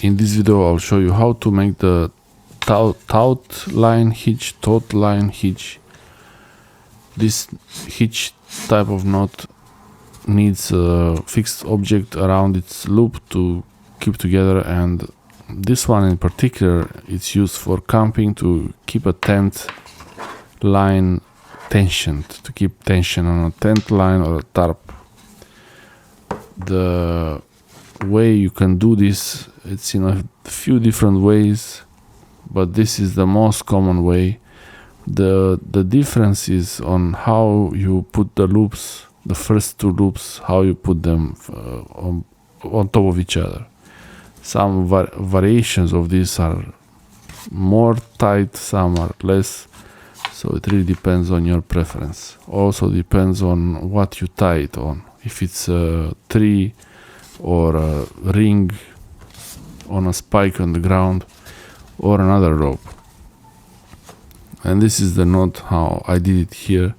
In this video I'll show you how to make the Taut Line Hitch. This hitch type of knot needs a fixed object around its loop to keep together, and this one in particular it's used for camping to keep a tent line tensioned, to keep tension on a tent line or a tarp. The way you can do this, it's in a few different ways, but this is the most common way. The difference is on how you put the loops, the first two loops, how you put them on top of each other. Some variations of this are more tight, some are less, so it really depends on your preference. Also depends on what you tie it on, if it's a tree or a ring on a spike on the ground or another rope. And this is the knot how I did it here.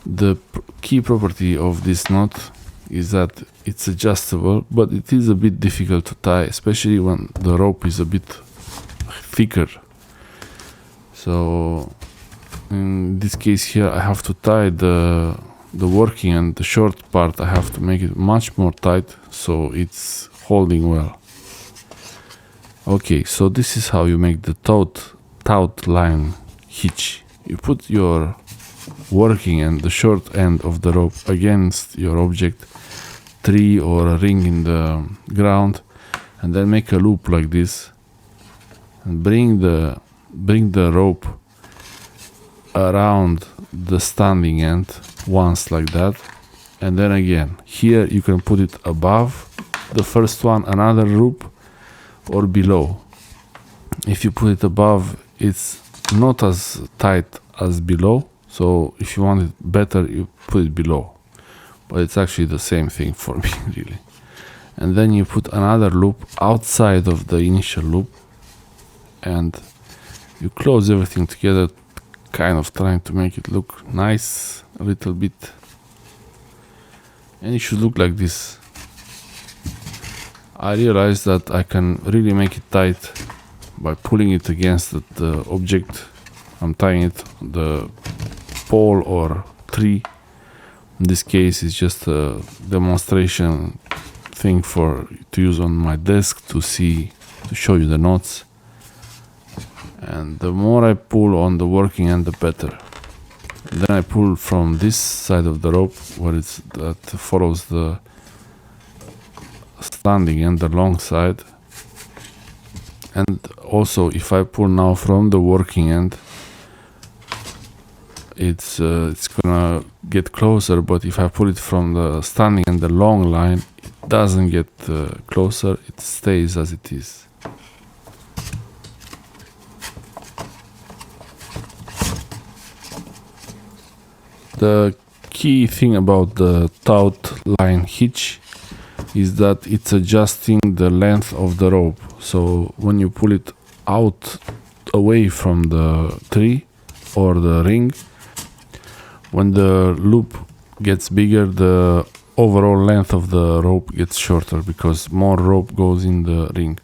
The key property of this knot is that it's adjustable, but it is a bit difficult to tie, especially when the rope is a bit thicker. So in this case here I have to tie the working and the short part. I have to make it much more tight so it's holding well. Okay, so this is how you make the taut line hitch. You put your working and the short end of the rope against your object, tree or a ring in the ground, and then make a loop like this and bring the rope around the standing end once like that, and then again here you can put it above the first one, another loop, or below. If you put it above, it's not as tight as below, so if you want it better you put it below, but it's actually the same thing for me really. And then you put another loop outside of the initial loop and you close everything together, kind of trying to make it look nice a little bit, and it should look like this. I realized that I can really make it tight by pulling it against the object I'm tying it, the pole or tree. In this case it's just a demonstration thing to use on my desk to show you the knots. And the more I pull on the working end, the better. Then I pull from this side of the rope where that follows the standing end, the long side. And also if I pull now from the working end, it's gonna get closer, but if I pull it from the standing end, the long line, it doesn't get closer, it stays as it is. The key thing about the Taut Line Hitch is that it's adjusting the length of the rope. So when you pull it out away from the tree or the ring, when the loop gets bigger, the overall length of the rope gets shorter because more rope goes in the ring.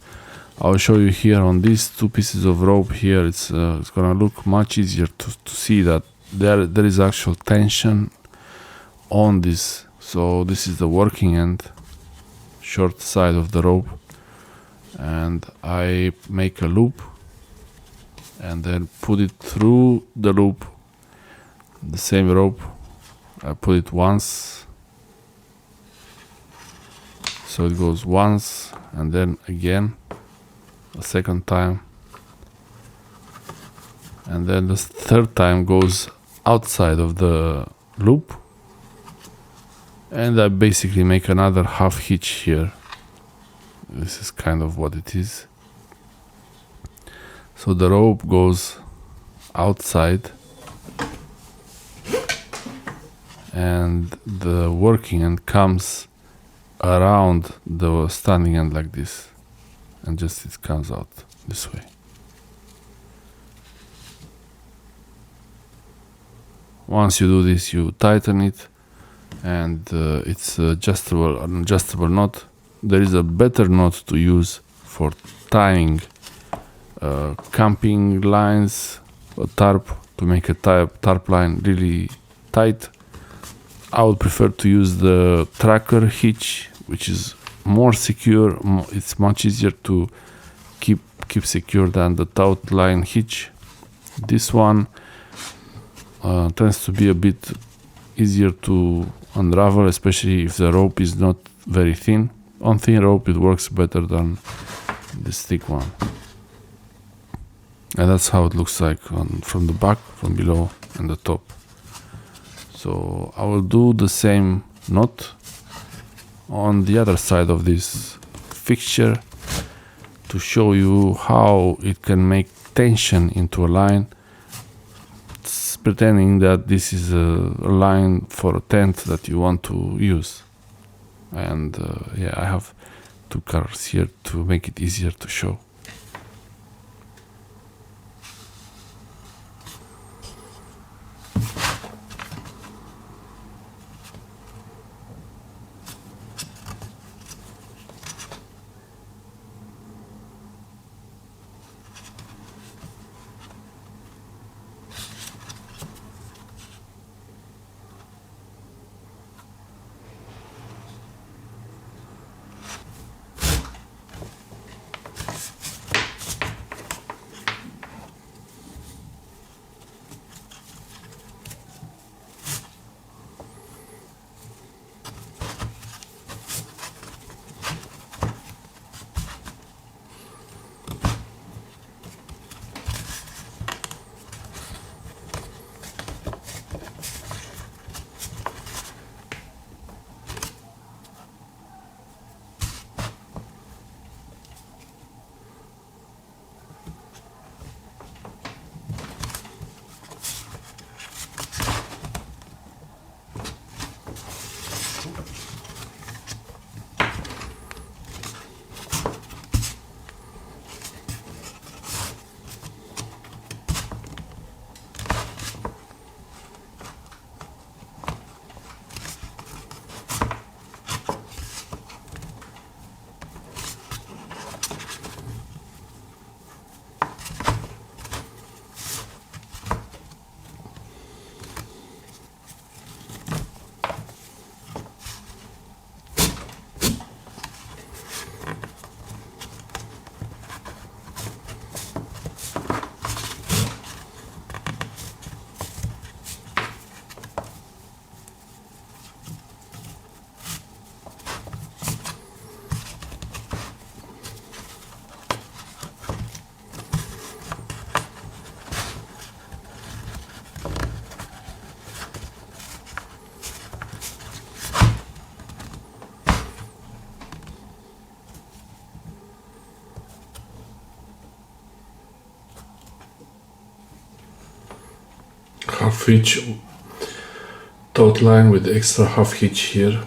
I'll show you here on these two pieces of rope here. It's gonna look much easier to see that there is actual tension on this. So this is the working end, short side of the rope, and I make a loop and then put it through the loop, the same rope. I put it once, so it goes once and then again a second time, and then the third time goes outside of the loop, and I basically make another half hitch here. This is kind of what it is. So the rope goes outside and the working end comes around the standing end like this, and just it comes out this way. Once you do this, you tighten it, and it's an adjustable knot. There is a better knot to use for tying camping lines, a tarp, to make a tarp line really tight. I would prefer to use the tracker hitch, which is more secure. It's much easier to keep secure than the Taut Line Hitch. This one tends to be a bit easier to unravel, especially if the rope is not very thin. On thin rope it works better than this thick one. And that's how it looks like from the back, from below, and the top. So I will do the same knot on the other side of this fixture to show you how it can make tension into a line. It's pretending that this is a line for a tent that you want to use. And yeah, I have two cars here to make it easier to show. Half hitch taut line with extra half hitch here.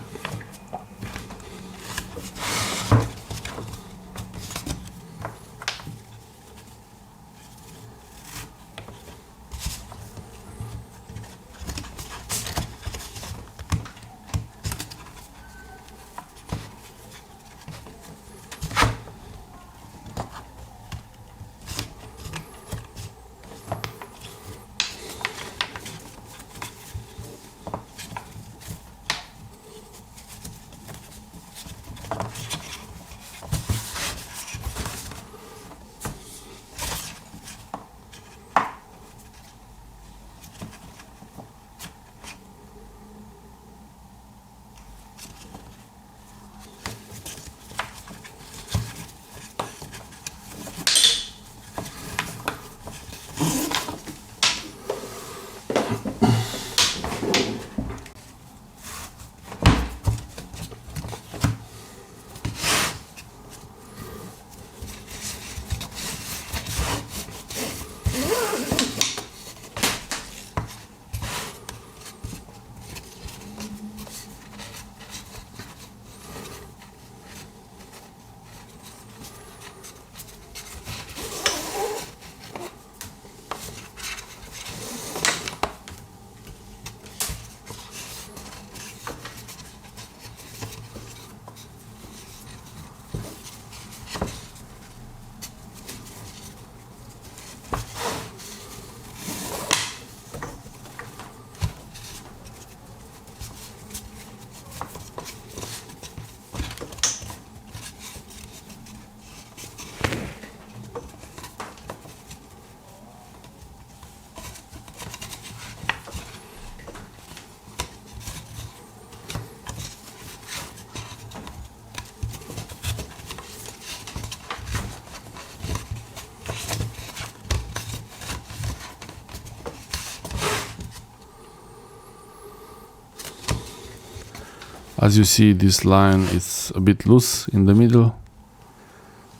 As you see, this line is a bit loose in the middle,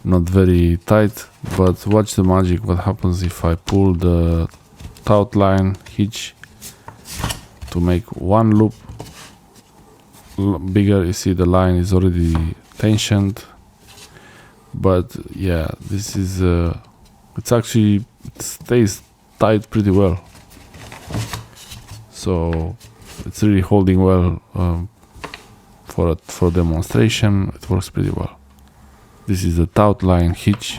not very tight, but watch the magic what happens if I pull the Taut Line Hitch to make one loop bigger. You see the line is already tensioned, but yeah, this is it stays tight pretty well, so it's really holding well. For demonstration, it works pretty well. This is the Taut Line Hitch.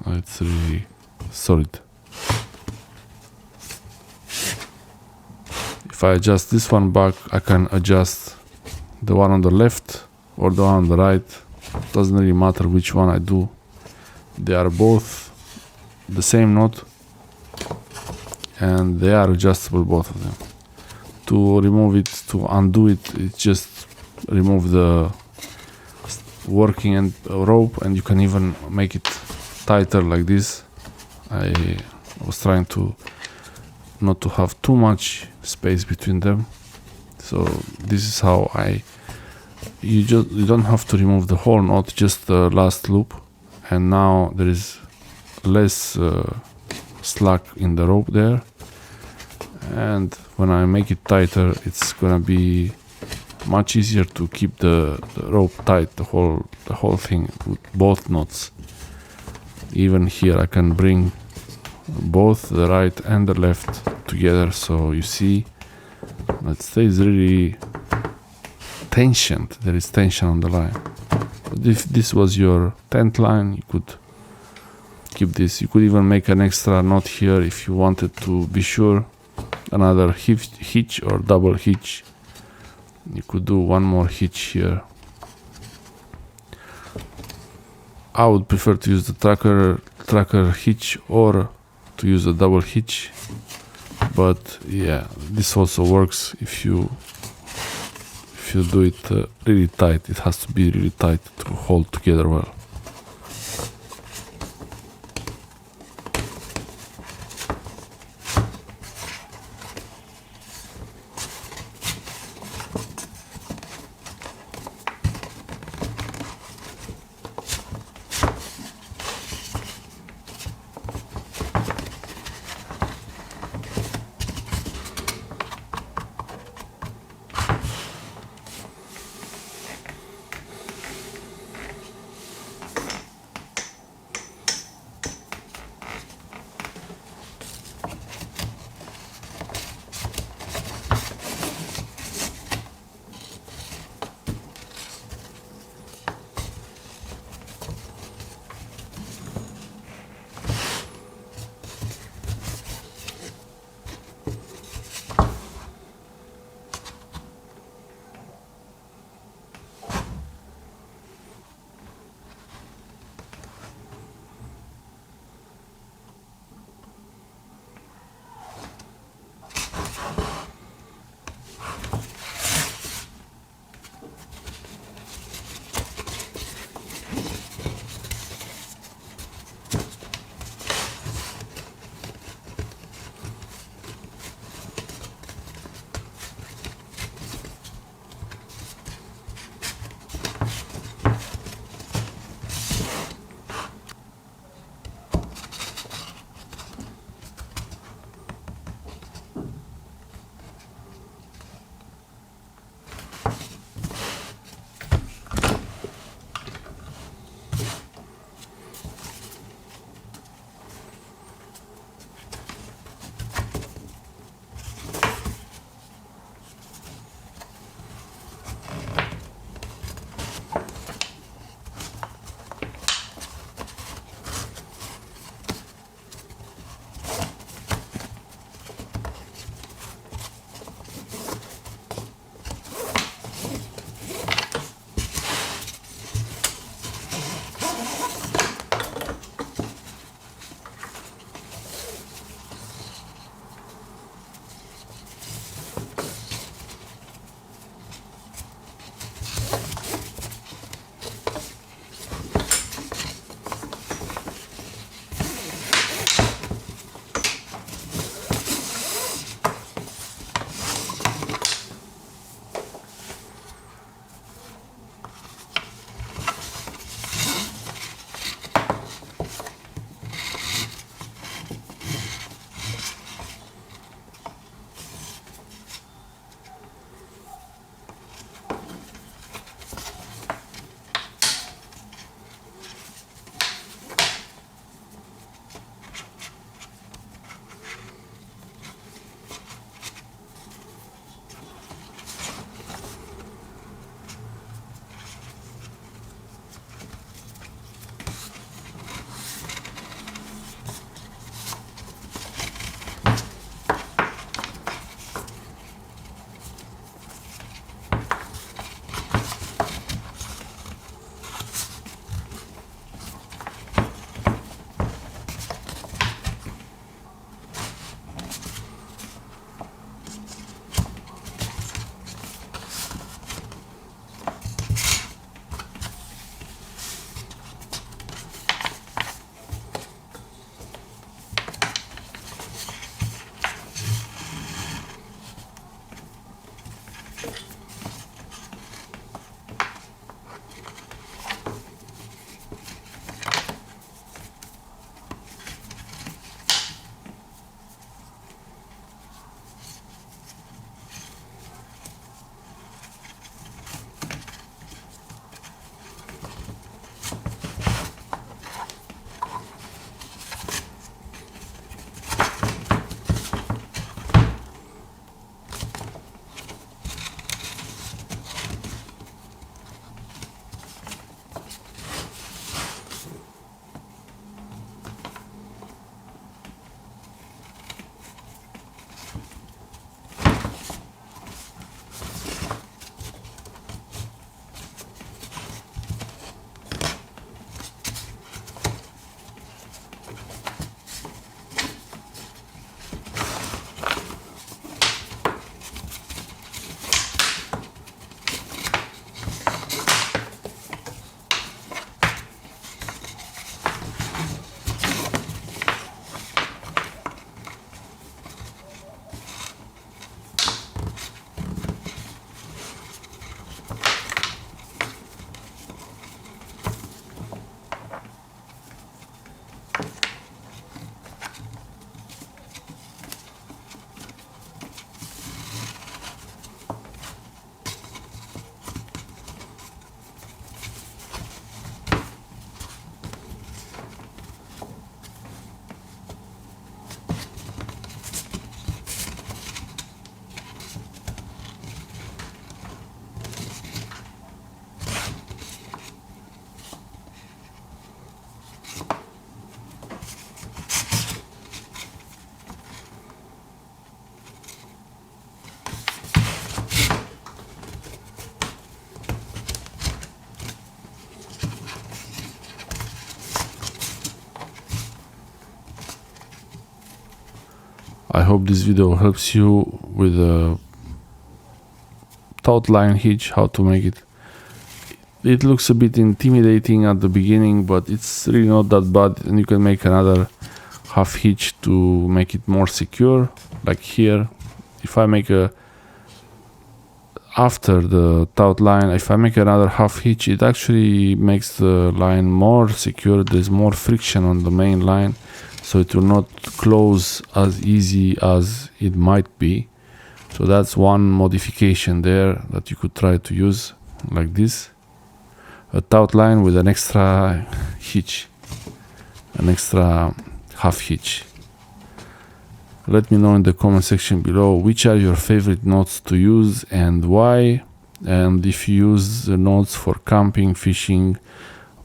It's really solid. If I adjust this one back, I can adjust the one on the left or the one on the right. Doesn't really matter which one I do. They are both the same knot and they are adjustable, both of them. To remove it, to undo it, it's just remove the working and rope, and you can even make it tighter like this. I was trying to not to have too much space between them, so this is how you don't have to remove the whole knot, just the last loop, and now there is less slack in the rope there, and when I make it tighter, it's gonna be much easier to keep the rope tight, the whole thing with both knots. Even here I can bring both the right and the left together, so you see it stays really tensioned. There is tension on the line. But if this was your 10th line, you could keep this. You could even make an extra knot here if you wanted to be sure. Another hitch or double hitch. You could do one more hitch here. I would prefer to use the tracker hitch or to use a double hitch, but yeah, this also works if you do it really tight. It has to be really tight to hold together well. I hope this video helps you with a taut line hitch, how to make it. It looks a bit intimidating at the beginning, but it's really not that bad, and you can make another half hitch to make it more secure, like here. If I make after the taut line, if I make another half hitch, it actually makes the line more secure. There's more friction on the main line, so it will not close as easy as it might be. So that's one modification there that you could try to use, like this. A taut line with an extra hitch, an extra half hitch. Let me know in the comment section below which are your favorite knots to use and why, and if you use the knots for camping, fishing,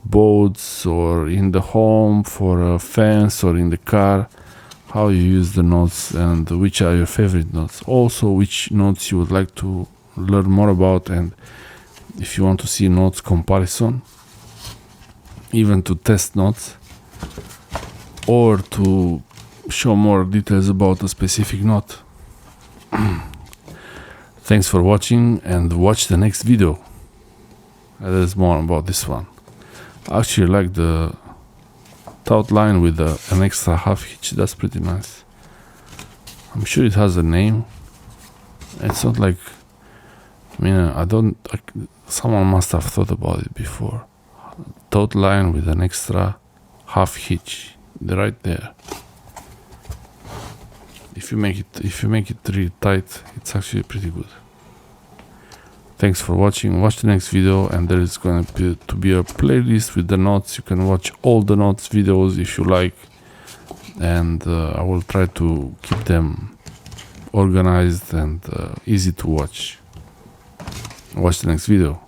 boats, or in the home for a fence or in the car, how you use the knots and which are your favorite knots. Also, which knots you would like to learn more about, and if you want to see knots comparison, even to test knots or to show more details about a specific knot. Thanks for watching, and watch the next video. There's more about this one. I actually like the taut line with an extra half hitch. That's pretty nice. I'm sure it has a name. It's not like, I mean, someone must have thought about it before. Taut line with an extra half hitch. They're right there. If you make it really tight, it's actually pretty good. Thanks for watching. Watch the next video, and there is going to be a playlist with the knots. You can watch all the knots videos if you like, and I will try to keep them organized and easy to watch. Watch the next video.